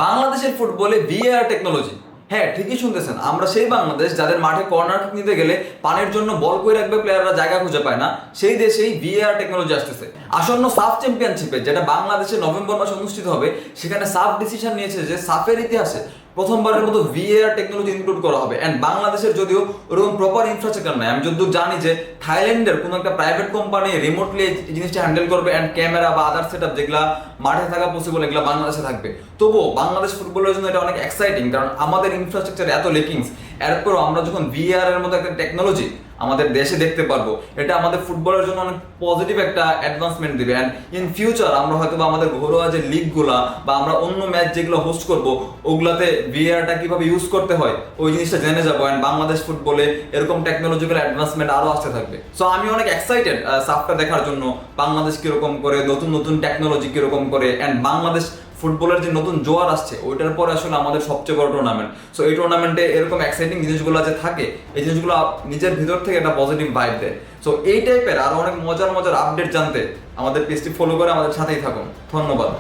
বাংলাদেশের ফুটবলে VAR technology. হ্যাঁ, ঠিকই শুনতেছেন, আমরা সেই বাংলাদেশ যাদের মাঠে কর্নার কিক নিতে গেলে পানির জন্য বল কই রাখবে প্লেয়াররা জায়গা খুঁজে পায় না, সেই দেশেই ভিএআর টেকনোলজি আসতেছে। আসন্ন সাফ চ্যাম্পিয়নশিপে যেটা বাংলাদেশে নভেম্বর মাসে অনুষ্ঠিত হবে, সেখানে সাফ ডিসিশন নিয়েছে যে সাফের ইতিহাসে প্রথমবারের মতো ভিএআর টেকনোলজি ইনক্লুড করা হবে। অ্যান্ড বাংলাদেশের যদিও ওরকম প্রপার ইনফ্রাস্ট্রাকচার নাই, আমি যতদূর জানি যে থাইল্যান্ডের কোনো একটা প্রাইভেট কোম্পানি রিমোটলি এই জিনিসটা হ্যান্ডেল করবে, অ্যান্ড ক্যামেরা বা আদার সেট আপ যেগুলা মাঠে থাকা পসিবল এগুলো বাংলাদেশে থাকবে। তবুও বাংলাদেশ ফুটবলের জন্য এটা অনেক এক্সাইটিং, কারণ আমাদের ইনফ্রাস্ট্রাকচার এত লেকিংস, এরপরও আমরা যখন ভিআর এর মতো একটা টেকনোলজি আমাদের দেশে দেখতে পারবো, এটা আমাদের ফুটবলের জন্য অনেক পজিটিভ একটা অ্যাডভান্সমেন্ট দিবে। অ্যান্ড ইন ফিউচার আমরা হয়তো বা আমাদের ঘরোয়া যে লিগগুলা বা আমরা অন্য ম্যাচ যেগুলো হোস্ট করবো, ওগুলাতে ভিআরটা কিভাবে ইউজ করতে হয় ওই জিনিসটা জেনে যাবো। অ্যান্ড বাংলাদেশ ফুটবলে এরকম টেকনোলজিক্যাল অ্যাডভান্সমেন্ট আরো আসতে থাকবে। সো আমি অনেক এক্সাইটেড সাফটা দেখার জন্য, বাংলাদেশ কিরকম করে, নতুন নতুন টেকনোলজি কিরকম করে, অ্যান্ড বাংলাদেশ ফুটবলের যে নতুন জোয়ার আসছে ওইটার পরে আসলে আমাদের সবচেয়ে বড় টুর্নামেন্ট। সো এই টুর্নামেন্টে এরকম এক্সাইটিং জিনিসগুলো যে থাকে, এই জিনিসগুলো নিজের ভিতর থেকে একটা পজিটিভ ভাইব দেয়। সো এই টাইপের আরো অনেক মজার মজার আপডেট জানতে আমাদের পেজটি ফলো করে আমাদের সাথেই থাকুন। ধন্যবাদ।